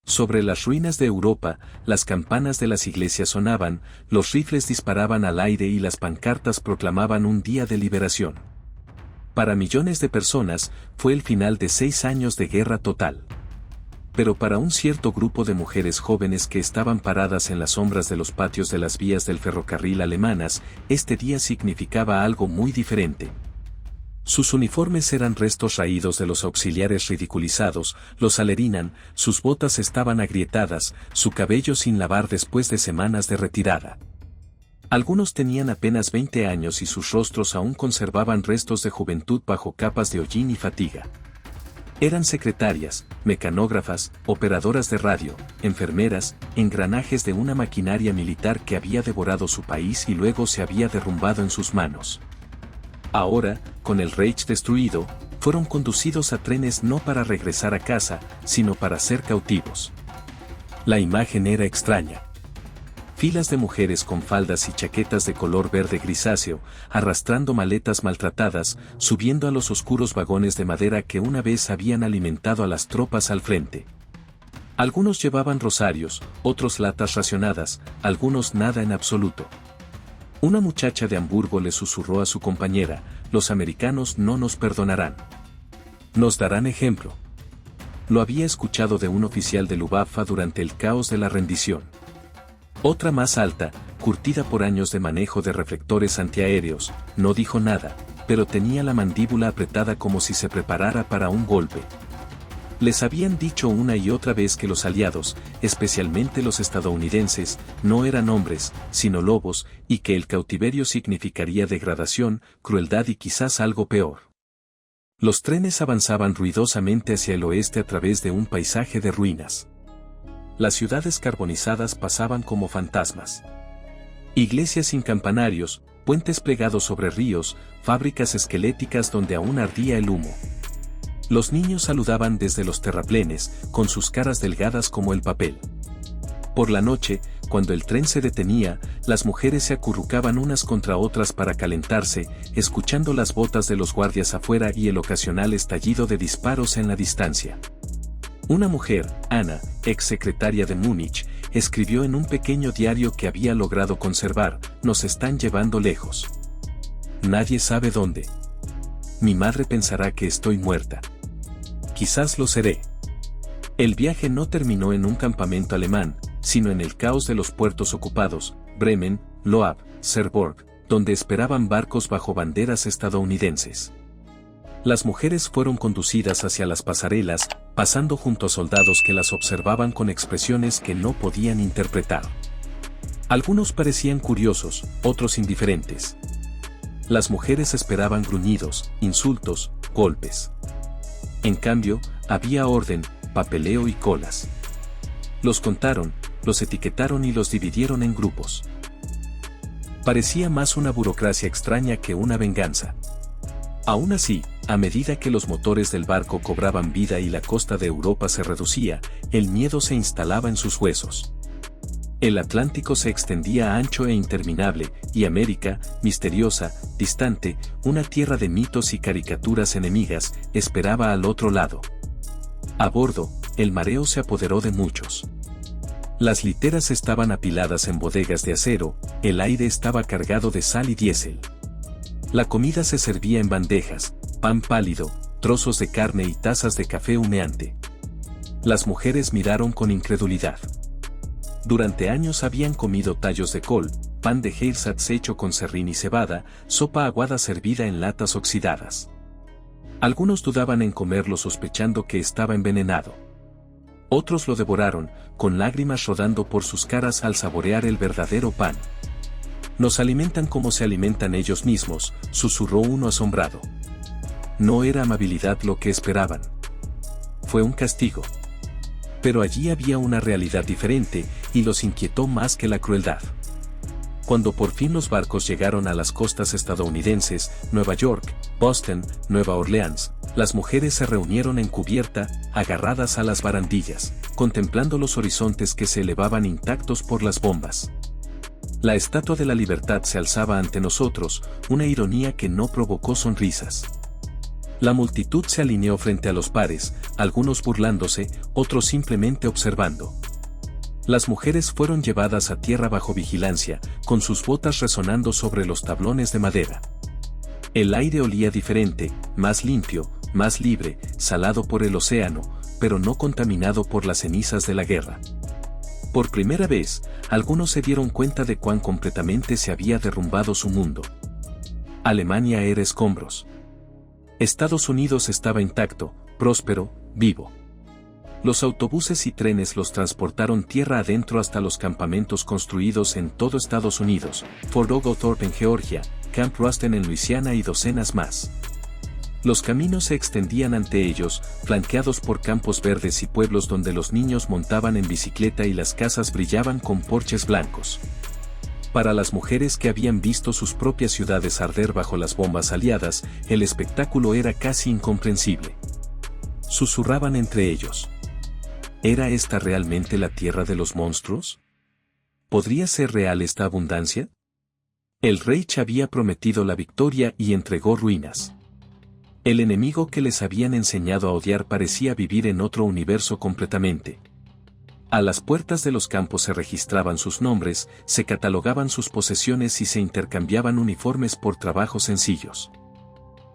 Sobre las ruinas de Europa, las campanas de las iglesias sonaban, los rifles disparaban al aire y las pancartas proclamaban un día de liberación. Para millones de personas, fue el final de 6 años de guerra total. Pero para un cierto grupo de mujeres jóvenes que estaban paradas en las sombras de los patios de las vías del ferrocarril alemanas, este día significaba algo muy diferente. Sus uniformes eran restos raídos de los auxiliares ridiculizados, los alerinan, sus botas estaban agrietadas, su cabello sin lavar después de semanas de retirada. Algunos tenían apenas 20 años y sus rostros aún conservaban restos de juventud bajo capas de hollín y fatiga. Eran secretarias, mecanógrafas, operadoras de radio, enfermeras, engranajes de una maquinaria militar que había devorado su país y luego se había derrumbado en sus manos. Ahora, con el Reich destruido, fueron conducidos a trenes no para regresar a casa, sino para ser cautivos. La imagen era extraña. Filas de mujeres con faldas y chaquetas de color verde grisáceo, arrastrando maletas maltratadas, subiendo a los oscuros vagones de madera que una vez habían alimentado a las tropas al frente. Algunos llevaban rosarios, otros latas racionadas, algunos nada en absoluto. Una muchacha de Hamburgo le susurró a su compañera: los americanos no nos perdonarán. Nos darán ejemplo. Lo había escuchado de un oficial de Luftwaffe durante el caos de la rendición. Otra más alta, curtida por años de manejo de reflectores antiaéreos, no dijo nada, pero tenía la mandíbula apretada como si se preparara para un golpe. Les habían dicho una y otra vez que los aliados, especialmente los estadounidenses, no eran hombres, sino lobos, y que el cautiverio significaría degradación, crueldad y quizás algo peor. Los trenes avanzaban ruidosamente hacia el oeste a través de un paisaje de ruinas. Las ciudades carbonizadas pasaban como fantasmas. Iglesias sin campanarios, puentes plegados sobre ríos, fábricas esqueléticas donde aún ardía el humo. Los niños saludaban desde los terraplenes, con sus caras delgadas como el papel. Por la noche, cuando el tren se detenía, las mujeres se acurrucaban unas contra otras para calentarse, escuchando las botas de los guardias afuera y el ocasional estallido de disparos en la distancia. Una mujer, Ana, ex secretaria de Múnich, escribió en un pequeño diario que había logrado conservar: nos están llevando lejos. Nadie sabe dónde. Mi madre pensará que estoy muerta. Quizás lo seré. El viaje no terminó en un campamento alemán, sino en el caos de los puertos ocupados, Bremen, Loab, Cherbourg, donde esperaban barcos bajo banderas estadounidenses. Las mujeres fueron conducidas hacia las pasarelas, pasando junto a soldados que las observaban con expresiones que no podían interpretar. Algunos parecían curiosos, otros indiferentes. Las mujeres esperaban gruñidos, insultos, golpes. En cambio, había orden, papeleo y colas. Los contaron, los etiquetaron y los dividieron en grupos. Parecía más una burocracia extraña que una venganza. Aún así, a medida que los motores del barco cobraban vida y la costa de Europa se reducía, el miedo se instalaba en sus huesos. El Atlántico se extendía ancho e interminable, y América, misteriosa, distante, una tierra de mitos y caricaturas enemigas, esperaba al otro lado. A bordo, el mareo se apoderó de muchos. Las literas estaban apiladas en bodegas de acero, el aire estaba cargado de sal y diésel. La comida se servía en bandejas, pan pálido, trozos de carne y tazas de café humeante. Las mujeres miraron con incredulidad. Durante años habían comido tallos de col, pan de ersatz hecho con serrín y cebada, sopa aguada servida en latas oxidadas. Algunos dudaban en comerlo sospechando que estaba envenenado. Otros lo devoraron, con lágrimas rodando por sus caras al saborear el verdadero pan. Nos alimentan como se alimentan ellos mismos, susurró uno asombrado. No era amabilidad lo que esperaban. Fue un castigo. Pero allí había una realidad diferente, y los inquietó más que la crueldad. Cuando por fin los barcos llegaron a las costas estadounidenses, Nueva York, Boston, Nueva Orleans, las mujeres se reunieron en cubierta, agarradas a las barandillas, contemplando los horizontes que se elevaban intactos por las bombas. La estatua de la libertad se alzaba ante nosotros, una ironía que no provocó sonrisas. La multitud se alineó frente a los pares, algunos burlándose, otros simplemente observando. Las mujeres fueron llevadas a tierra bajo vigilancia, con sus botas resonando sobre los tablones de madera. El aire olía diferente, más limpio, más libre, salado por el océano, pero no contaminado por las cenizas de la guerra. Por primera vez, algunos se dieron cuenta de cuán completamente se había derrumbado su mundo. Alemania era escombros. Estados Unidos estaba intacto, próspero, vivo. Los autobuses y trenes los transportaron tierra adentro hasta los campamentos construidos en todo Estados Unidos, Fort Oglethorpe en Georgia, Camp Ruston en Luisiana y docenas más. Los caminos se extendían ante ellos, flanqueados por campos verdes y pueblos donde los niños montaban en bicicleta y las casas brillaban con porches blancos. Para las mujeres que habían visto sus propias ciudades arder bajo las bombas aliadas, el espectáculo era casi incomprensible. Susurraban entre ellos. ¿Era esta realmente la tierra de los monstruos? ¿Podría ser real esta abundancia? El Reich había prometido la victoria y entregó ruinas. El enemigo que les habían enseñado a odiar parecía vivir en otro universo completamente. A las puertas de los campos se registraban sus nombres, se catalogaban sus posesiones y se intercambiaban uniformes por trabajos sencillos.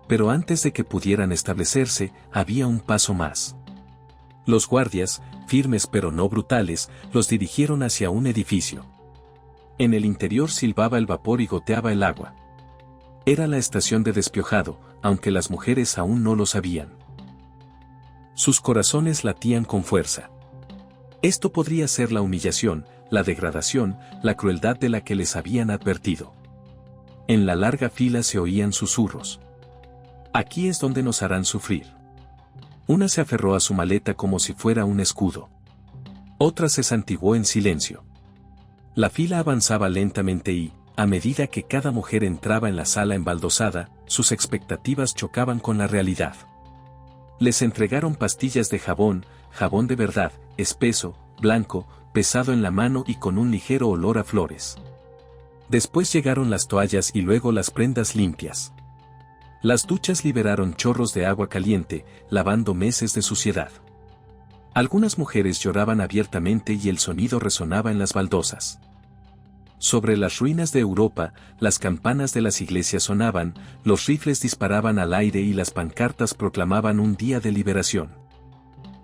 Pero antes de que pudieran establecerse, había un paso más. Los guardias, firmes pero no brutales, los dirigieron hacia un edificio. En el interior silbaba el vapor y goteaba el agua. Era la estación de despiojado, aunque las mujeres aún no lo sabían. Sus corazones latían con fuerza. Esto podría ser la humillación, la degradación, la crueldad de la que les habían advertido. En la larga fila se oían susurros. Aquí es donde nos harán sufrir. Una se aferró a su maleta como si fuera un escudo. Otra se santiguó en silencio. La fila avanzaba lentamente y, a medida que cada mujer entraba en la sala embaldosada, sus expectativas chocaban con la realidad. Les entregaron pastillas de jabón, jabón de verdad, espeso, blanco, pesado en la mano y con un ligero olor a flores. Después llegaron las toallas y luego las prendas limpias. Las duchas liberaron chorros de agua caliente, lavando meses de suciedad. Algunas mujeres lloraban abiertamente y el sonido resonaba en las baldosas. Sobre las ruinas de Europa, las campanas de las iglesias sonaban, los rifles disparaban al aire y las pancartas proclamaban un día de liberación.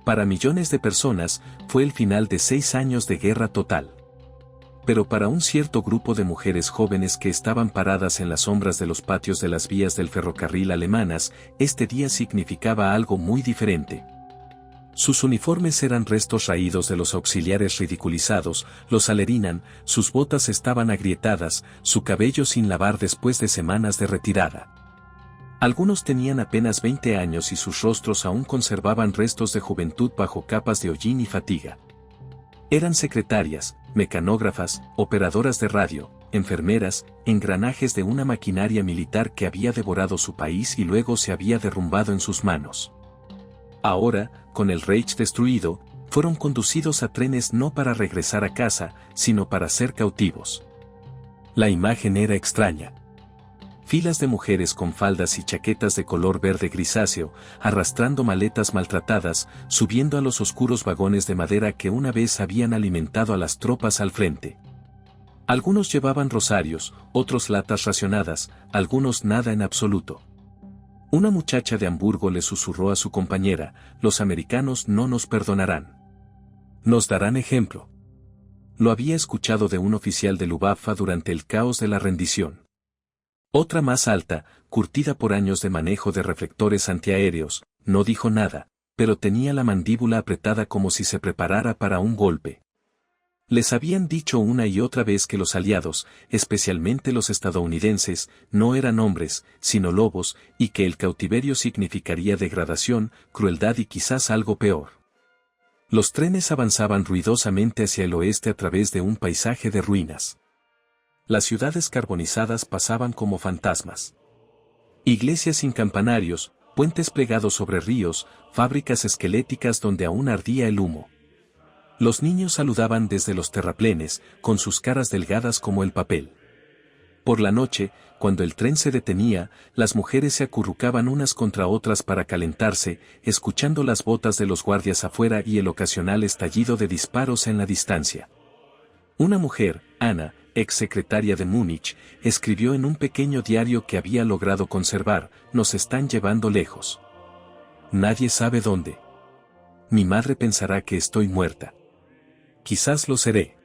Para millones de personas, fue el final de 6 años de guerra total. Pero para un cierto grupo de mujeres jóvenes que estaban paradas en las sombras de los patios de las vías del ferrocarril alemanas, este día significaba algo muy diferente. Sus uniformes eran restos raídos de los auxiliares ridiculizados, los Alerinan, sus botas estaban agrietadas, su cabello sin lavar después de semanas de retirada. Algunos tenían apenas 20 años y sus rostros aún conservaban restos de juventud bajo capas de hollín y fatiga. Eran secretarias, mecanógrafas, operadoras de radio, enfermeras, engranajes de una maquinaria militar que había devorado su país y luego se había derrumbado en sus manos. Ahora, con el Reich destruido, fueron conducidos a trenes no para regresar a casa, sino para ser cautivos. La imagen era extraña. Filas de mujeres con faldas y chaquetas de color verde grisáceo, arrastrando maletas maltratadas, subiendo a los oscuros vagones de madera que una vez habían alimentado a las tropas al frente. Algunos llevaban rosarios, otros latas racionadas, algunos nada en absoluto. Una muchacha de Hamburgo le susurró a su compañera: los americanos no nos perdonarán. Nos darán ejemplo. Lo había escuchado de un oficial de Luftwaffe durante el caos de la rendición. Otra más alta, curtida por años de manejo de reflectores antiaéreos, no dijo nada, pero tenía la mandíbula apretada como si se preparara para un golpe. Les habían dicho una y otra vez que los aliados, especialmente los estadounidenses, no eran hombres, sino lobos, y que el cautiverio significaría degradación, crueldad y quizás algo peor. Los trenes avanzaban ruidosamente hacia el oeste a través de un paisaje de ruinas. Las ciudades carbonizadas pasaban como fantasmas. Iglesias sin campanarios, puentes plegados sobre ríos, fábricas esqueléticas donde aún ardía el humo. Los niños saludaban desde los terraplenes, con sus caras delgadas como el papel. Por la noche, cuando el tren se detenía, las mujeres se acurrucaban unas contra otras para calentarse, escuchando las botas de los guardias afuera y el ocasional estallido de disparos en la distancia. Una mujer, Ana, ex secretaria de Múnich, escribió en un pequeño diario que había logrado conservar: "Nos están llevando lejos. Nadie sabe dónde. Mi madre pensará que estoy muerta. Quizás lo seré".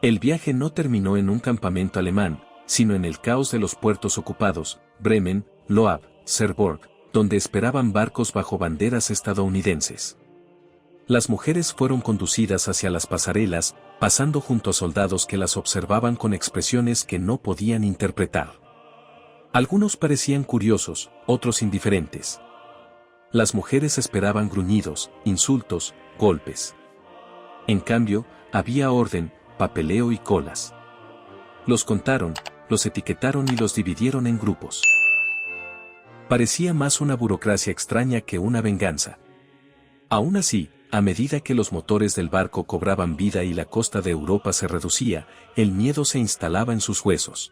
El viaje no terminó en un campamento alemán, sino en el caos de los puertos ocupados, Bremen, Loab, Cherbourg, donde esperaban barcos bajo banderas estadounidenses. Las mujeres fueron conducidas hacia las pasarelas, pasando junto a soldados que las observaban con expresiones que no podían interpretar. Algunos parecían curiosos, otros indiferentes. Las mujeres esperaban gruñidos, insultos, golpes. En cambio, había orden, papeleo y colas. Los contaron, los etiquetaron y los dividieron en grupos. Parecía más una burocracia extraña que una venganza. Aún así, a medida que los motores del barco cobraban vida y la costa de Europa se reducía, el miedo se instalaba en sus huesos.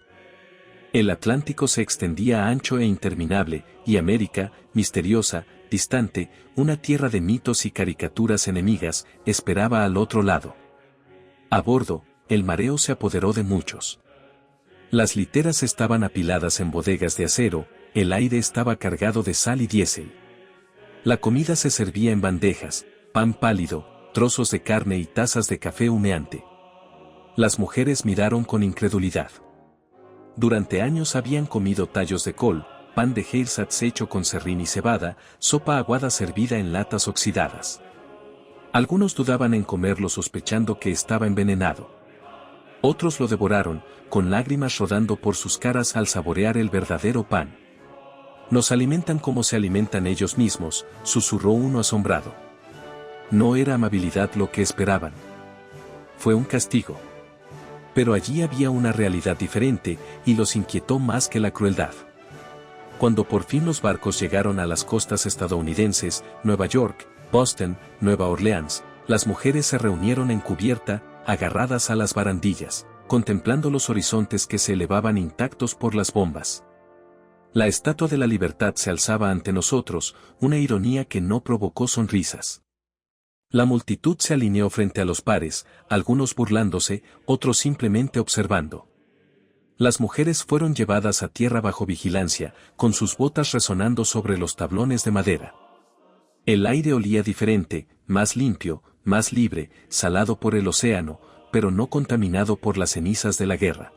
El Atlántico se extendía ancho e interminable, y América, misteriosa, distante, una tierra de mitos y caricaturas enemigas, esperaba al otro lado. A bordo, el mareo se apoderó de muchos. Las literas estaban apiladas en bodegas de acero, el aire estaba cargado de sal y diésel. La comida se servía en bandejas, pan pálido, trozos de carne y tazas de café humeante. Las mujeres miraron con incredulidad. Durante años habían comido tallos de col, pan de ersatz hecho con serrín y cebada, sopa aguada servida en latas oxidadas. Algunos dudaban en comerlo sospechando que estaba envenenado. Otros lo devoraron, con lágrimas rodando por sus caras al saborear el verdadero pan. "Nos alimentan como se alimentan ellos mismos", susurró uno asombrado. No era amabilidad lo que esperaban. Fue un castigo. Pero allí había una realidad diferente, y los inquietó más que la crueldad. Cuando por fin los barcos llegaron a las costas estadounidenses, Nueva York, Boston, Nueva Orleans, las mujeres se reunieron en cubierta, agarradas a las barandillas, contemplando los horizontes que se elevaban intactos por las bombas. La estatua de la libertad se alzaba ante nosotros, una ironía que no provocó sonrisas. La multitud se alineó frente a los pares, algunos burlándose, otros simplemente observando. Las mujeres fueron llevadas a tierra bajo vigilancia, con sus botas resonando sobre los tablones de madera. El aire olía diferente, más limpio, más libre, salado por el océano, pero no contaminado por las cenizas de la guerra.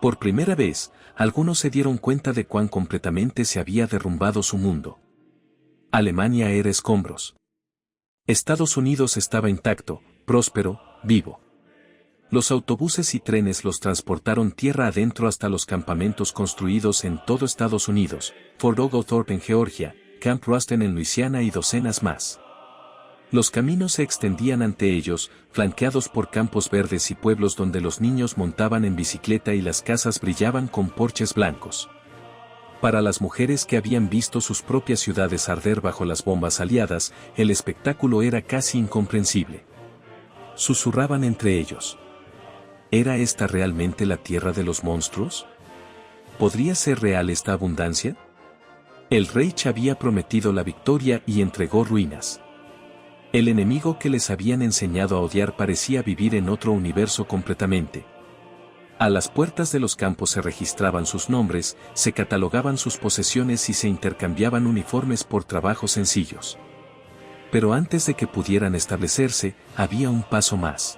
Por primera vez, algunos se dieron cuenta de cuán completamente se había derrumbado su mundo. Alemania era escombros. Estados Unidos estaba intacto, próspero, vivo. Los autobuses y trenes los transportaron tierra adentro hasta los campamentos construidos en todo Estados Unidos, Fort Oglethorpe en Georgia, Camp Ruston en Luisiana y docenas más. Los caminos se extendían ante ellos, flanqueados por campos verdes y pueblos donde los niños montaban en bicicleta y las casas brillaban con porches blancos. Para las mujeres que habían visto sus propias ciudades arder bajo las bombas aliadas, el espectáculo era casi incomprensible. Susurraban entre ellos. ¿Era esta realmente la tierra de los monstruos? ¿Podría ser real esta abundancia? El Reich había prometido la victoria y entregó ruinas. El enemigo que les habían enseñado a odiar parecía vivir en otro universo completamente. A las puertas de los campos se registraban sus nombres, se catalogaban sus posesiones y se intercambiaban uniformes por trabajos sencillos. Pero antes de que pudieran establecerse, había un paso más.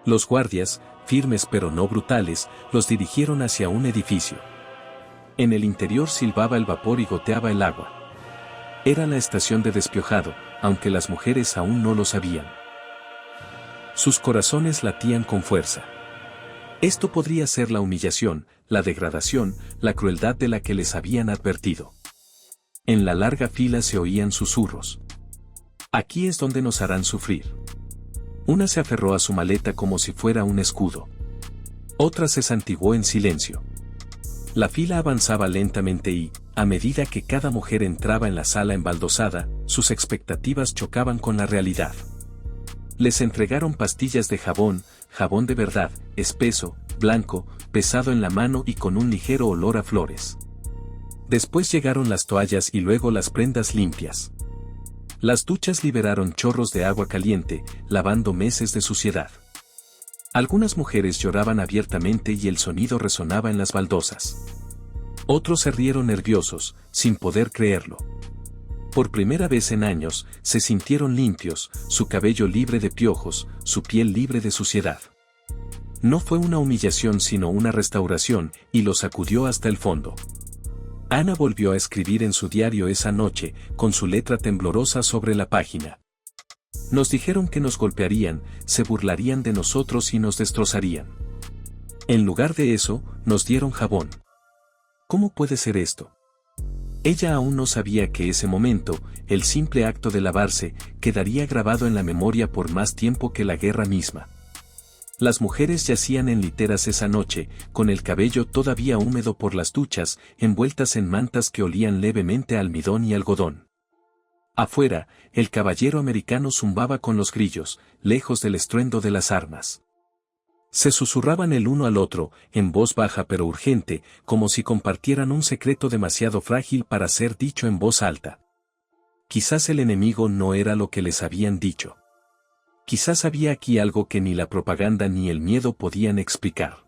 Los guardias, firmes pero no brutales, los dirigieron hacia un edificio. En el interior silbaba el vapor y goteaba el agua. Era la estación de despiojado, aunque las mujeres aún no lo sabían. Sus corazones latían con fuerza. Esto podría ser la humillación, la degradación, la crueldad de la que les habían advertido. En la larga fila se oían susurros. Aquí es donde nos harán sufrir. Una se aferró a su maleta como si fuera un escudo. Otra se santiguó en silencio. La fila avanzaba lentamente y, a medida que cada mujer entraba en la sala embaldosada, sus expectativas chocaban con la realidad. Les entregaron pastillas de jabón, jabón de verdad, espeso, blanco, pesado en la mano y con un ligero olor a flores. Después llegaron las toallas y luego las prendas limpias. Las duchas liberaron chorros de agua caliente, lavando meses de suciedad. Algunas mujeres lloraban abiertamente y el sonido resonaba en las baldosas. Otros se rieron nerviosos, sin poder creerlo. Por primera vez en años, se sintieron limpios, su cabello libre de piojos, su piel libre de suciedad. No fue una humillación sino una restauración, y lo sacudió hasta el fondo. Ana volvió a escribir en su diario esa noche, con su letra temblorosa sobre la página. Nos dijeron que nos golpearían, se burlarían de nosotros y nos destrozarían. En lugar de eso, nos dieron jabón. ¿Cómo puede ser esto? Ella aún no sabía que ese momento, el simple acto de lavarse, quedaría grabado en la memoria por más tiempo que la guerra misma. Las mujeres yacían en literas esa noche, con el cabello todavía húmedo por las duchas, envueltas en mantas que olían levemente a almidón y algodón. Afuera, el caballero americano zumbaba con los grillos, lejos del estruendo de las armas. Se susurraban el uno al otro, en voz baja pero urgente, como si compartieran un secreto demasiado frágil para ser dicho en voz alta. Quizás el enemigo no era lo que les habían dicho. Quizás había aquí algo que ni la propaganda ni el miedo podían explicar.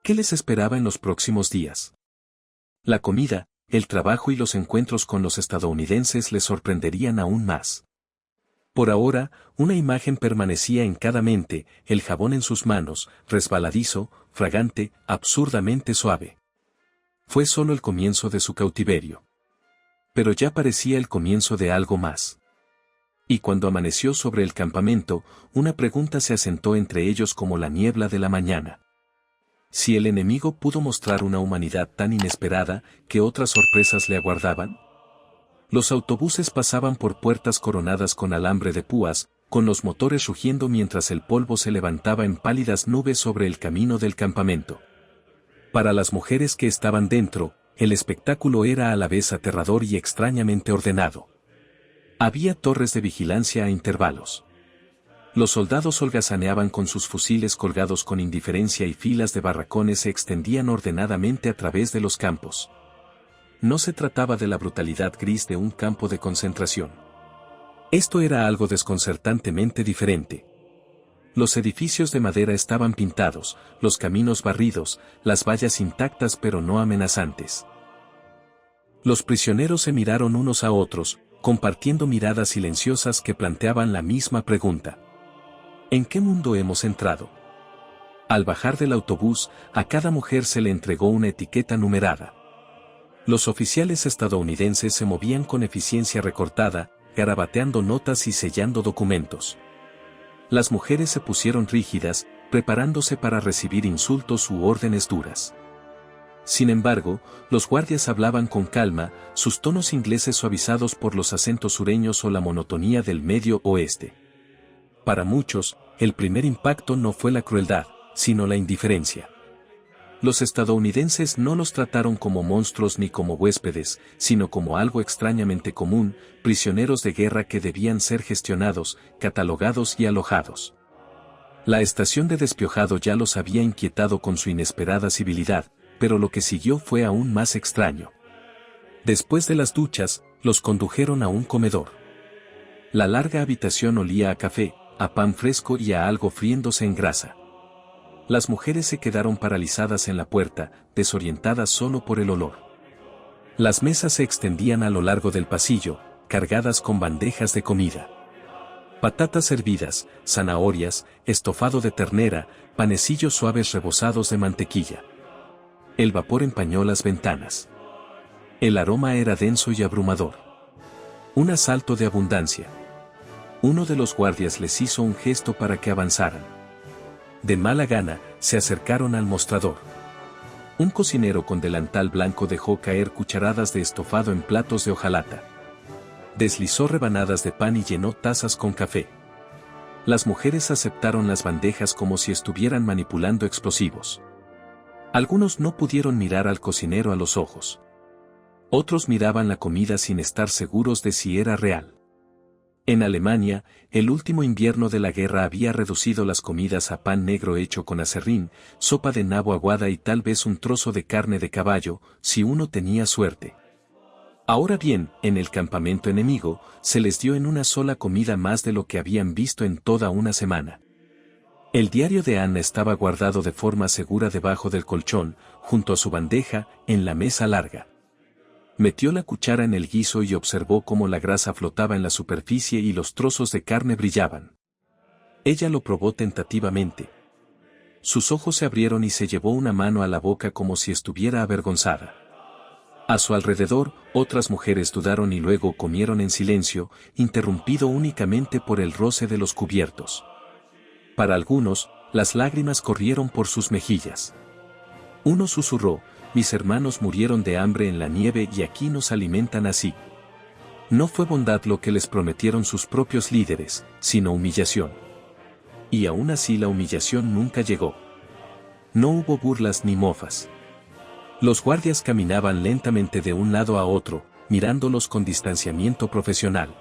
¿Qué les esperaba en los próximos días? La comida, el trabajo y los encuentros con los estadounidenses les sorprenderían aún más. Por ahora, una imagen permanecía en cada mente, el jabón en sus manos, resbaladizo, fragante, absurdamente suave. Fue solo el comienzo de su cautiverio. Pero ya parecía el comienzo de algo más. Y cuando amaneció sobre el campamento, una pregunta se asentó entre ellos como la niebla de la mañana. Si el enemigo pudo mostrar una humanidad tan inesperada, ¿qué otras sorpresas le aguardaban? Los autobuses pasaban por puertas coronadas con alambre de púas, con los motores rugiendo mientras el polvo se levantaba en pálidas nubes sobre el camino del campamento. Para las mujeres que estaban dentro, el espectáculo era a la vez aterrador y extrañamente ordenado. Había torres de vigilancia a intervalos. Los soldados holgazaneaban con sus fusiles colgados con indiferencia y filas de barracones se extendían ordenadamente a través de los campos. No se trataba de la brutalidad gris de un campo de concentración. Esto era algo desconcertantemente diferente. Los edificios de madera estaban pintados, los caminos barridos, las vallas intactas pero no amenazantes. Los prisioneros se miraron unos a otros, compartiendo miradas silenciosas que planteaban la misma pregunta. ¿En qué mundo hemos entrado? Al bajar del autobús, a cada mujer se le entregó una etiqueta numerada. Los oficiales estadounidenses se movían con eficiencia recortada, garabateando notas y sellando documentos. Las mujeres se pusieron rígidas, preparándose para recibir insultos u órdenes duras. Sin embargo, los guardias hablaban con calma, sus tonos ingleses suavizados por los acentos sureños o la monotonía del Medio Oeste. Para muchos, el primer impacto no fue la crueldad, sino la indiferencia. Los estadounidenses no los trataron como monstruos ni como huéspedes, sino como algo extrañamente común, prisioneros de guerra que debían ser gestionados, catalogados y alojados. La estación de despiojado ya los había inquietado con su inesperada civilidad, pero lo que siguió fue aún más extraño. Después de las duchas, los condujeron a un comedor. La larga habitación olía a café, a pan fresco y a algo friéndose en grasa. Las mujeres se quedaron paralizadas en la puerta, desorientadas solo por el olor. Las mesas se extendían a lo largo del pasillo, cargadas con bandejas de comida. Patatas hervidas, zanahorias, estofado de ternera, panecillos suaves rebozados de mantequilla. El vapor empañó las ventanas. El aroma era denso y abrumador. Un asalto de abundancia. Uno de los guardias les hizo un gesto para que avanzaran. De mala gana, se acercaron al mostrador. Un cocinero con delantal blanco dejó caer cucharadas de estofado en platos de hojalata. Deslizó rebanadas de pan y llenó tazas con café. Las mujeres aceptaron las bandejas como si estuvieran manipulando explosivos. Algunos no pudieron mirar al cocinero a los ojos. Otros miraban la comida sin estar seguros de si era real. En Alemania, el último invierno de la guerra había reducido las comidas a pan negro hecho con aserrín, sopa de nabo aguada y tal vez un trozo de carne de caballo, si uno tenía suerte. Ahora bien, en el campamento enemigo, se les dio en una sola comida más de lo que habían visto en toda una semana. El diario de Anna estaba guardado de forma segura debajo del colchón, junto a su bandeja, en la mesa larga. Metió la cuchara en el guiso y observó cómo la grasa flotaba en la superficie y los trozos de carne brillaban. Ella lo probó tentativamente. Sus ojos se abrieron y se llevó una mano a la boca como si estuviera avergonzada. A su alrededor, otras mujeres dudaron y luego comieron en silencio, interrumpido únicamente por el roce de los cubiertos. Para algunos, las lágrimas corrieron por sus mejillas. Uno susurró: mis hermanos murieron de hambre en la nieve y aquí nos alimentan así. No fue bondad lo que les prometieron sus propios líderes, sino humillación. Y aún así la humillación nunca llegó. No hubo burlas ni mofas. Los guardias caminaban lentamente de un lado a otro, mirándolos con distanciamiento profesional.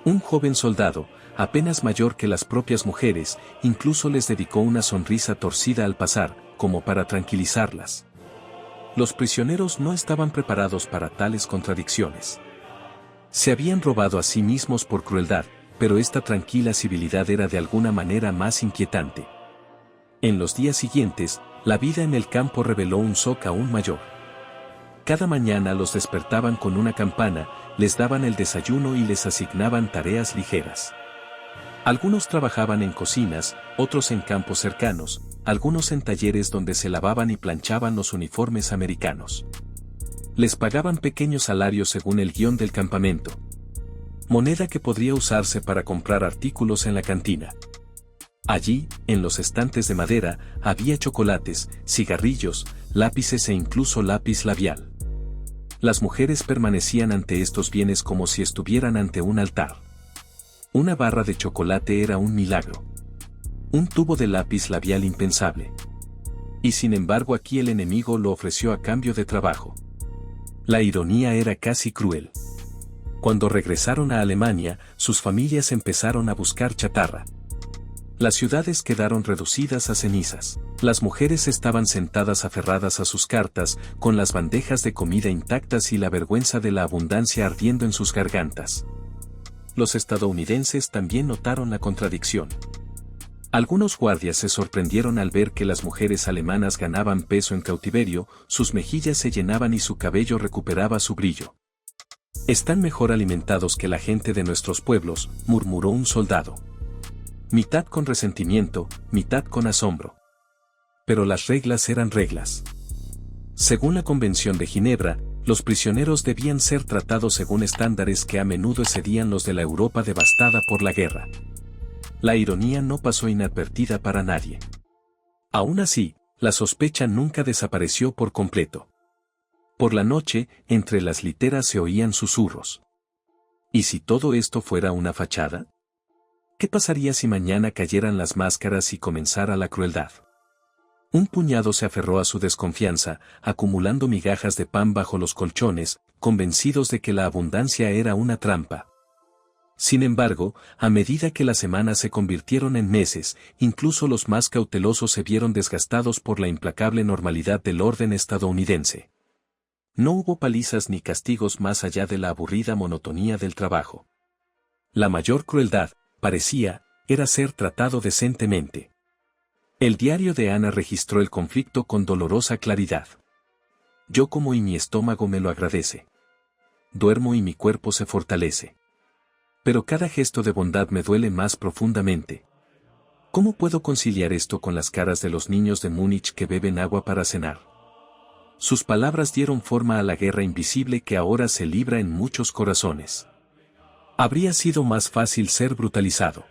Un joven soldado, apenas mayor que las propias mujeres, incluso les dedicó una sonrisa torcida al pasar, como para tranquilizarlas. Los prisioneros no estaban preparados para tales contradicciones. Se habían robado a sí mismos por crueldad, pero esta tranquila civilidad era de alguna manera más inquietante. En los días siguientes, la vida en el campo reveló un shock aún mayor. Cada mañana los despertaban con una campana, les daban el desayuno y les asignaban tareas ligeras. Algunos trabajaban en cocinas, otros en campos cercanos, algunos en talleres donde se lavaban y planchaban los uniformes americanos. Les pagaban pequeños salarios según el guión del campamento. Moneda que podría usarse para comprar artículos en la cantina. Allí, en los estantes de madera, había chocolates, cigarrillos, lápices e incluso lápiz labial. Las mujeres permanecían ante estos bienes como si estuvieran ante un altar. Una barra de chocolate era un milagro. Un tubo de lápiz labial impensable. Y sin embargo aquí el enemigo lo ofreció a cambio de trabajo. La ironía era casi cruel. Cuando regresaron a Alemania, sus familias empezaron a buscar chatarra. Las ciudades quedaron reducidas a cenizas. Las mujeres estaban sentadas aferradas a sus cartas, con las bandejas de comida intactas y la vergüenza de la abundancia ardiendo en sus gargantas. Los estadounidenses también notaron la contradicción. Algunos guardias se sorprendieron al ver que las mujeres alemanas ganaban peso en cautiverio, sus mejillas se llenaban y su cabello recuperaba su brillo. «Están mejor alimentados que la gente de nuestros pueblos», murmuró un soldado. Mitad con resentimiento, mitad con asombro. Pero las reglas eran reglas. Según la Convención de Ginebra, los prisioneros debían ser tratados según estándares que a menudo excedían los de la Europa devastada por la guerra. La ironía no pasó inadvertida para nadie. Aún así, la sospecha nunca desapareció por completo. Por la noche, entre las literas se oían susurros. ¿Y si todo esto fuera una fachada? ¿Qué pasaría si mañana cayeran las máscaras y comenzara la crueldad? Un puñado se aferró a su desconfianza, acumulando migajas de pan bajo los colchones, convencidos de que la abundancia era una trampa. Sin embargo, a medida que las semanas se convirtieron en meses, incluso los más cautelosos se vieron desgastados por la implacable normalidad del orden estadounidense. No hubo palizas ni castigos más allá de la aburrida monotonía del trabajo. La mayor crueldad, parecía, era ser tratado decentemente. El diario de Anna registró el conflicto con dolorosa claridad. Yo como y mi estómago me lo agradece. Duermo y mi cuerpo se fortalece. Pero cada gesto de bondad me duele más profundamente. ¿Cómo puedo conciliar esto con las caras de los niños de Múnich que beben agua para cenar? Sus palabras dieron forma a la guerra invisible que ahora se libra en muchos corazones. Habría sido más fácil ser brutalizado.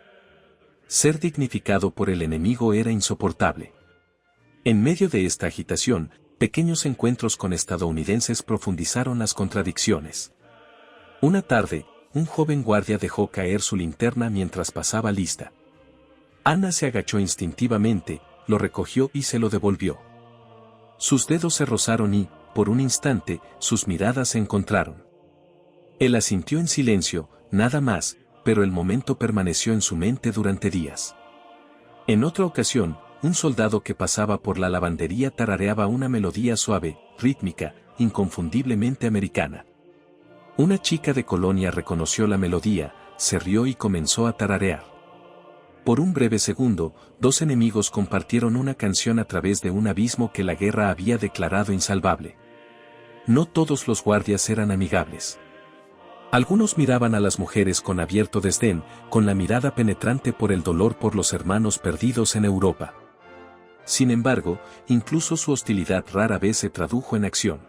Ser dignificado por el enemigo era insoportable. En medio de esta agitación, pequeños encuentros con estadounidenses profundizaron las contradicciones. Una tarde, un joven guardia dejó caer su linterna mientras pasaba lista. Anna se agachó instintivamente, lo recogió y se lo devolvió. Sus dedos se rozaron y, por un instante, sus miradas se encontraron. Él asintió en silencio, nada más, pero el momento permaneció en su mente durante días. En otra ocasión, un soldado que pasaba por la lavandería tarareaba una melodía suave, rítmica, inconfundiblemente americana. Una chica de Colonia reconoció la melodía, se rió y comenzó a tararear. Por un breve segundo, dos enemigos compartieron una canción a través de un abismo que la guerra había declarado insalvable. No todos los guardias eran amigables. Algunos miraban a las mujeres con abierto desdén, con la mirada penetrante por el dolor por los hermanos perdidos en Europa. Sin embargo, incluso su hostilidad rara vez se tradujo en acción.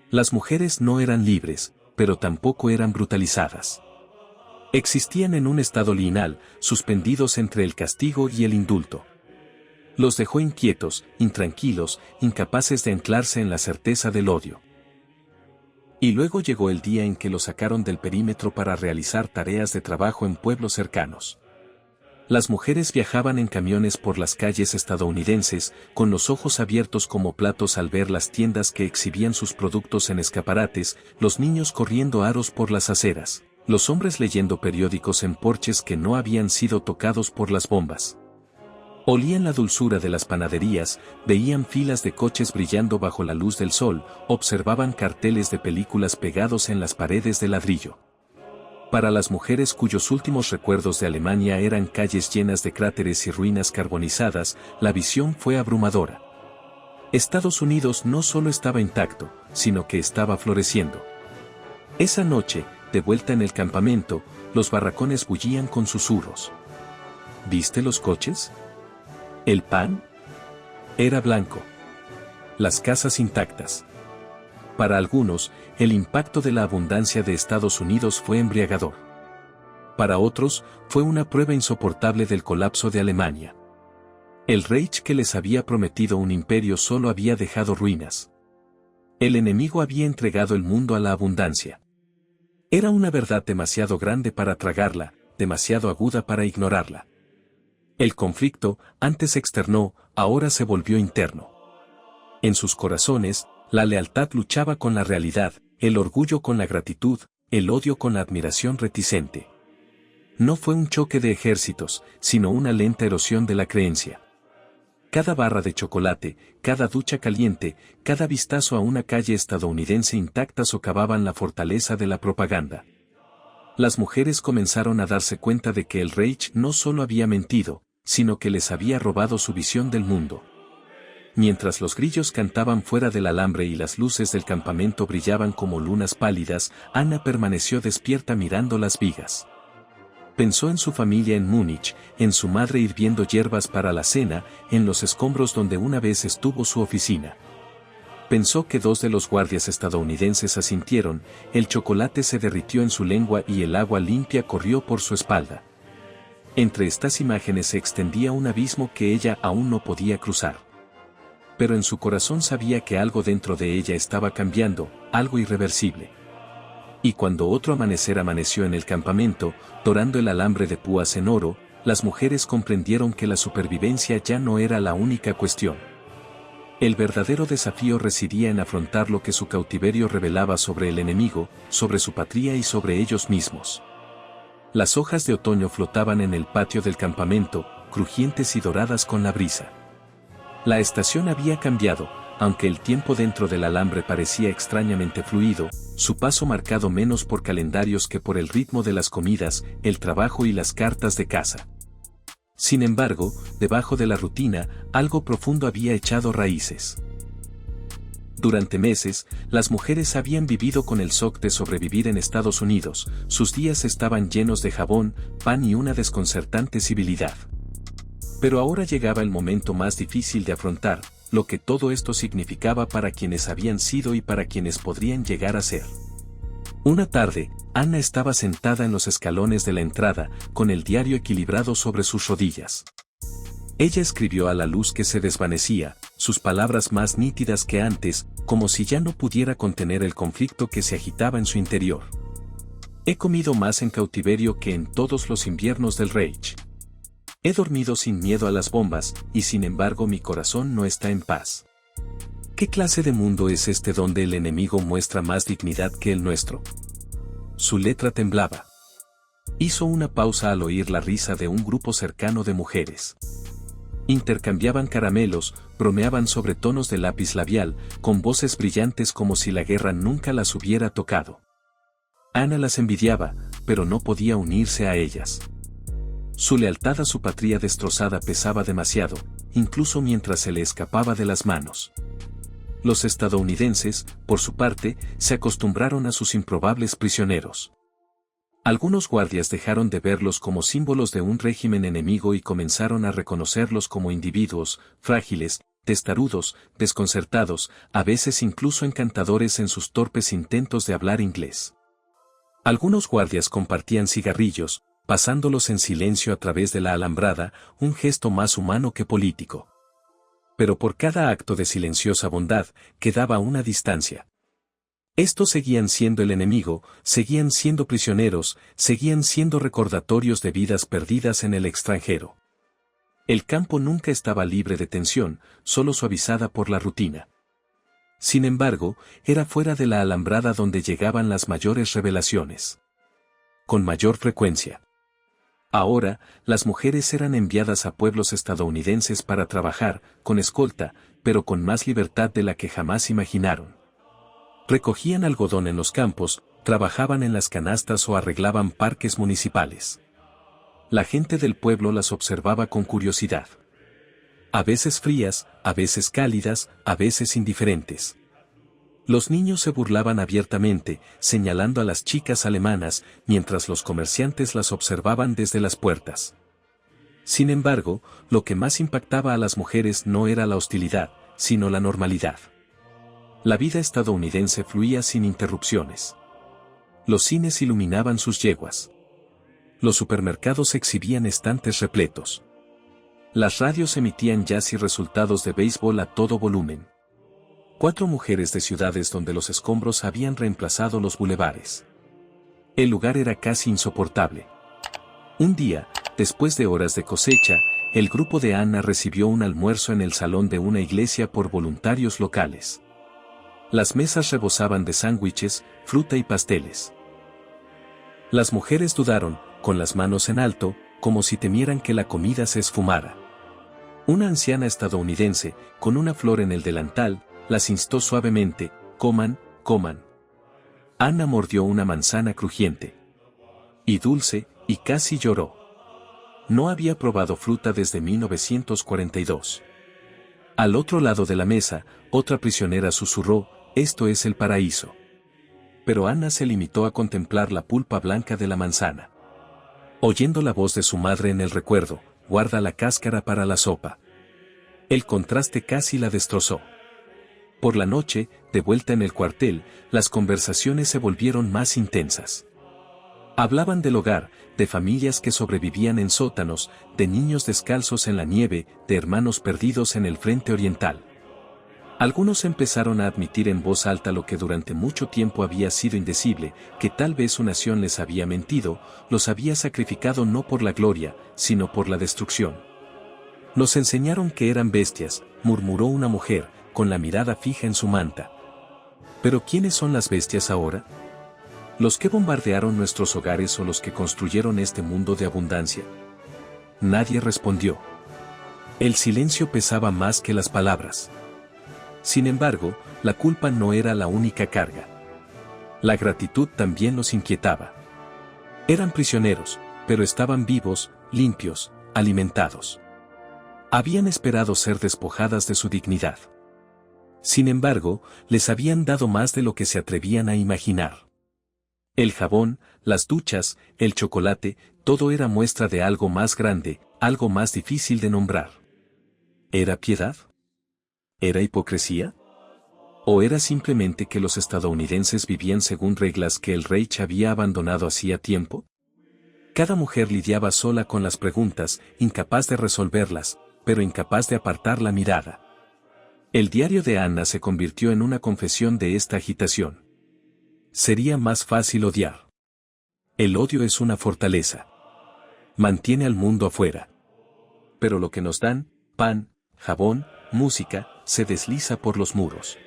Las mujeres no eran libres, pero tampoco eran brutalizadas. Existían en un estado liminal, suspendidos entre el castigo y el indulto. Los dejó inquietos, intranquilos, incapaces de anclarse en la certeza del odio. Y luego llegó el día en que los sacaron del perímetro para realizar tareas de trabajo en pueblos cercanos. Las mujeres viajaban en camiones por las calles estadounidenses, con los ojos abiertos como platos al ver las tiendas que exhibían sus productos en escaparates, los niños corriendo aros por las aceras, los hombres leyendo periódicos en porches que no habían sido tocados por las bombas. Olían la dulzura de las panaderías, veían filas de coches brillando bajo la luz del sol, observaban carteles de películas pegados en las paredes de ladrillo. Para las mujeres cuyos últimos recuerdos de Alemania eran calles llenas de cráteres y ruinas carbonizadas, la visión fue abrumadora. Estados Unidos no solo estaba intacto, sino que estaba floreciendo. Esa noche, de vuelta en el campamento, los barracones bullían con susurros. ¿Viste los coches? ¿El pan? Era blanco. Las casas intactas. Para algunos, el impacto de la abundancia de Estados Unidos fue embriagador. Para otros, fue una prueba insoportable del colapso de Alemania. El Reich que les había prometido un imperio solo había dejado ruinas. El enemigo había entregado el mundo a la abundancia. Era una verdad demasiado grande para tragarla, demasiado aguda para ignorarla. El conflicto, antes externo, ahora se volvió interno. En sus corazones, la lealtad luchaba con la realidad, el orgullo con la gratitud, el odio con la admiración reticente. No fue un choque de ejércitos, sino una lenta erosión de la creencia. Cada barra de chocolate, cada ducha caliente, cada vistazo a una calle estadounidense intacta socavaban la fortaleza de la propaganda. Las mujeres comenzaron a darse cuenta de que el Reich no solo había mentido, sino que les había robado su visión del mundo. Mientras los grillos cantaban fuera del alambre y las luces del campamento brillaban como lunas pálidas, Anna permaneció despierta mirando las vigas. Pensó en su familia en Múnich, en su madre hirviendo hierbas para la cena, en los escombros donde una vez estuvo su oficina. Pensó que dos de los guardias estadounidenses asintieron, el chocolate se derritió en su lengua y el agua limpia corrió por su espalda. Entre estas imágenes se extendía un abismo que ella aún no podía cruzar. Pero en su corazón sabía que algo dentro de ella estaba cambiando, algo irreversible. Y cuando otro amanecer amaneció en el campamento, dorando el alambre de púas en oro, las mujeres comprendieron que la supervivencia ya no era la única cuestión. El verdadero desafío residía en afrontar lo que su cautiverio revelaba sobre el enemigo, sobre su patria y sobre ellos mismos. Las hojas de otoño flotaban en el patio del campamento, crujientes y doradas con la brisa. La estación había cambiado, aunque el tiempo dentro del alambre parecía extrañamente fluido, su paso marcado menos por calendarios que por el ritmo de las comidas, el trabajo y las cartas de casa. Sin embargo, debajo de la rutina, algo profundo había echado raíces. Durante meses, las mujeres habían vivido con el shock de sobrevivir en Estados Unidos, sus días estaban llenos de jabón, pan y una desconcertante civilidad. Pero ahora llegaba el momento más difícil de afrontar, lo que todo esto significaba para quienes habían sido y para quienes podrían llegar a ser. Una tarde, Anna estaba sentada en los escalones de la entrada, con el diario equilibrado sobre sus rodillas. Ella escribió a la luz que se desvanecía, sus palabras más nítidas que antes, como si ya no pudiera contener el conflicto que se agitaba en su interior. He comido más en cautiverio que en todos los inviernos del Reich. He dormido sin miedo a las bombas, y sin embargo mi corazón no está en paz. ¿Qué clase de mundo es este donde el enemigo muestra más dignidad que el nuestro? Su letra temblaba. Hizo una pausa al oír la risa de un grupo cercano de mujeres. Intercambiaban caramelos, bromeaban sobre tonos de lápiz labial, con voces brillantes como si la guerra nunca las hubiera tocado. Ana las envidiaba, pero no podía unirse a ellas. Su lealtad a su patria destrozada pesaba demasiado, incluso mientras se le escapaba de las manos. Los estadounidenses, por su parte, se acostumbraron a sus improbables prisioneros. Algunos guardias dejaron de verlos como símbolos de un régimen enemigo y comenzaron a reconocerlos como individuos, frágiles, testarudos, desconcertados, a veces incluso encantadores en sus torpes intentos de hablar inglés. Algunos guardias compartían cigarrillos, pasándolos en silencio a través de la alambrada, un gesto más humano que político. Pero por cada acto de silenciosa bondad, quedaba una distancia. Estos seguían siendo el enemigo, seguían siendo prisioneros, seguían siendo recordatorios de vidas perdidas en el extranjero. El campo nunca estaba libre de tensión, solo suavizada por la rutina. Sin embargo, era fuera de la alambrada donde llegaban las mayores revelaciones. Con mayor frecuencia. Ahora, las mujeres eran enviadas a pueblos estadounidenses para trabajar, con escolta, pero con más libertad de la que jamás imaginaron. Recogían algodón en los campos, trabajaban en las canastas o arreglaban parques municipales. La gente del pueblo las observaba con curiosidad. A veces frías, a veces cálidas, a veces indiferentes. Los niños se burlaban abiertamente, señalando a las chicas alemanas, mientras los comerciantes las observaban desde las puertas. Sin embargo, lo que más impactaba a las mujeres no era la hostilidad, sino la normalidad. La vida estadounidense fluía sin interrupciones. Los cines iluminaban sus yeguas. Los supermercados exhibían estantes repletos. Las radios emitían jazz y resultados de béisbol a todo volumen. 4 mujeres de ciudades donde los escombros habían reemplazado los bulevares. El lugar era casi insoportable. Un día, después de horas de cosecha, el grupo de Ana recibió un almuerzo en el salón de una iglesia por voluntarios locales. Las mesas rebosaban de sándwiches, fruta y pasteles. Las mujeres dudaron, con las manos en alto, como si temieran que la comida se esfumara. Una anciana estadounidense, con una flor en el delantal, las instó suavemente: coman, coman. Ana mordió una manzana crujiente y dulce, y casi lloró. No había probado fruta desde 1942. Al otro lado de la mesa, otra prisionera susurró: esto es el paraíso. Pero Ana se limitó a contemplar la pulpa blanca de la manzana. Oyendo la voz de su madre en el recuerdo: guarda la cáscara para la sopa. El contraste casi la destrozó. Por la noche, de vuelta en el cuartel, las conversaciones se volvieron más intensas. Hablaban del hogar, de familias que sobrevivían en sótanos, de niños descalzos en la nieve, de hermanos perdidos en el frente oriental. Algunos empezaron a admitir en voz alta lo que durante mucho tiempo había sido indecible, que tal vez su nación les había mentido, los había sacrificado no por la gloria, sino por la destrucción. Nos enseñaron que eran bestias, murmuró una mujer, con la mirada fija en su manta. ¿Pero quiénes son las bestias ahora? ¿Los que bombardearon nuestros hogares o los que construyeron este mundo de abundancia? Nadie respondió. El silencio pesaba más que las palabras. Sin embargo, la culpa no era la única carga. La gratitud también los inquietaba. Eran prisioneros, pero estaban vivos, limpios, alimentados. Habían esperado ser despojadas de su dignidad. Sin embargo, les habían dado más de lo que se atrevían a imaginar. El jabón, las duchas, el chocolate, todo era muestra de algo más grande, algo más difícil de nombrar. ¿Era piedad? ¿Era hipocresía? ¿O era simplemente que los estadounidenses vivían según reglas que el Reich había abandonado hacía tiempo? Cada mujer lidiaba sola con las preguntas, incapaz de resolverlas, pero incapaz de apartar la mirada. El diario de Ana se convirtió en una confesión de esta agitación. Sería más fácil odiar. El odio es una fortaleza. Mantiene al mundo afuera. Pero lo que nos dan, pan, jabón, música, se desliza por los muros.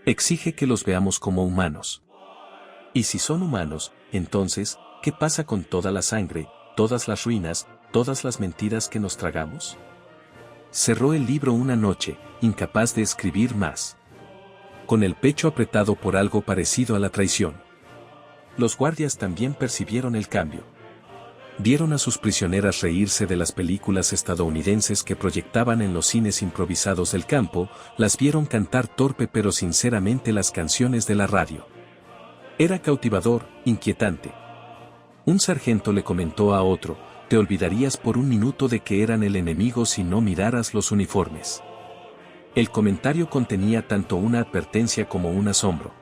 Exige que los veamos como humanos. Y si son humanos, entonces, ¿Qué pasa con toda la sangre, todas las ruinas, todas las mentiras que nos tragamos? Cerró el libro una noche, incapaz de escribir más. Con el pecho apretado por algo parecido a la traición. Los guardias también percibieron el cambio. Vieron a sus prisioneras reírse de las películas estadounidenses que proyectaban en los cines improvisados del campo, las vieron cantar torpe pero sinceramente las canciones de la radio. Era cautivador, inquietante. Un sargento le comentó a otro: te olvidarías por un minuto de que eran el enemigo si no miraras los uniformes. El comentario contenía tanto una advertencia como un asombro.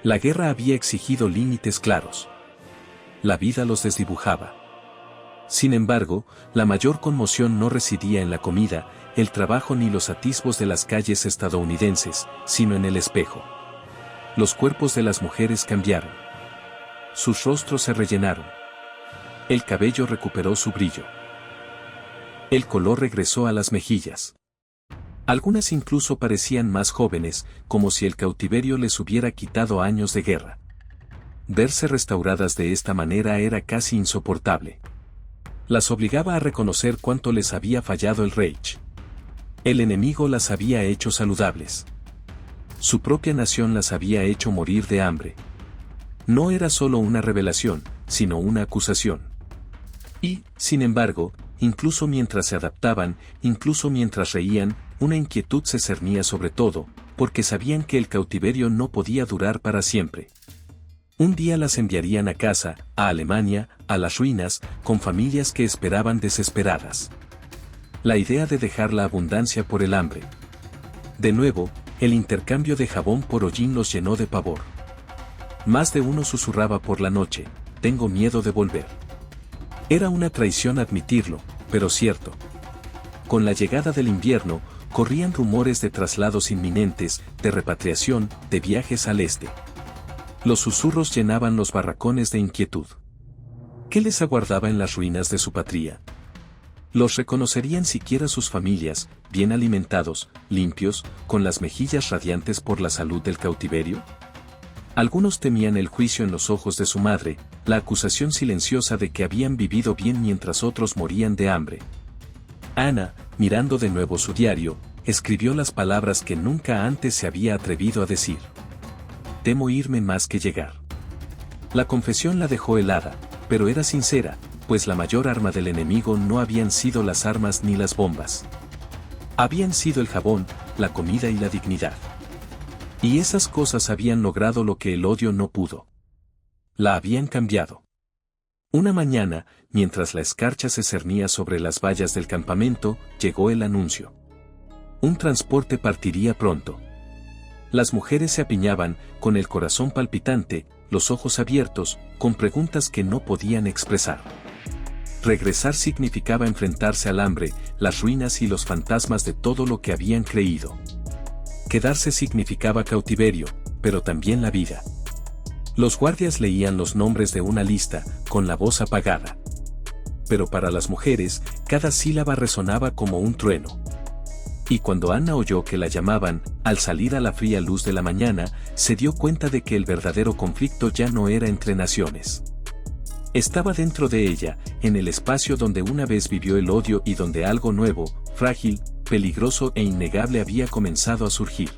La guerra había exigido límites claros. La vida los desdibujaba. Sin embargo, la mayor conmoción no residía en la comida, el trabajo ni los atisbos de las calles estadounidenses, sino en el espejo. Los cuerpos de las mujeres cambiaron. Sus rostros se rellenaron. El cabello recuperó su brillo. El color regresó a las mejillas. Algunas incluso parecían más jóvenes, como si el cautiverio les hubiera quitado años de guerra. Verse restauradas de esta manera era casi insoportable. Las obligaba a reconocer cuánto les había fallado el Reich. El enemigo las había hecho saludables. Su propia nación las había hecho morir de hambre. No era solo una revelación, sino una acusación. Y, sin embargo, incluso mientras se adaptaban, incluso mientras reían, una inquietud se cernía sobre todo, porque sabían que el cautiverio no podía durar para siempre. Un día las enviarían a casa, a Alemania, a las ruinas, con familias que esperaban desesperadas. La idea de dejar la abundancia por el hambre. De nuevo, el intercambio de jabón por hollín los llenó de pavor. Más de uno susurraba por la noche: tengo miedo de volver. Era una traición admitirlo, pero cierto. Con la llegada del invierno, corrían rumores de traslados inminentes, de repatriación, de viajes al este. Los susurros llenaban los barracones de inquietud. ¿Qué les aguardaba en las ruinas de su patria? ¿Los reconocerían siquiera sus familias, bien alimentados, limpios, con las mejillas radiantes por la salud del cautiverio? Algunos temían el juicio en los ojos de su madre, la acusación silenciosa de que habían vivido bien mientras otros morían de hambre. Ana, mirando de nuevo su diario, escribió las palabras que nunca antes se había atrevido a decir. Temo irme más que llegar. La confesión la dejó helada, pero era sincera, pues la mayor arma del enemigo no habían sido las armas ni las bombas. Habían sido el jabón, la comida y la dignidad. Y esas cosas habían logrado lo que el odio no pudo. La habían cambiado. Una mañana, mientras la escarcha se cernía sobre las vallas del campamento, llegó el anuncio. Un transporte partiría pronto. Las mujeres se apiñaban, con el corazón palpitante, los ojos abiertos, con preguntas que no podían expresar. Regresar significaba enfrentarse al hambre, las ruinas y los fantasmas de todo lo que habían creído. Quedarse significaba cautiverio, pero también la vida. Los guardias leían los nombres de una lista, con la voz apagada. Pero para las mujeres, cada sílaba resonaba como un trueno. Y cuando Ana oyó que la llamaban, al salir a la fría luz de la mañana, se dio cuenta de que el verdadero conflicto ya no era entre naciones. Estaba dentro de ella, en el espacio donde una vez vivió el odio y donde algo nuevo, frágil, peligroso e innegable había comenzado a surgir.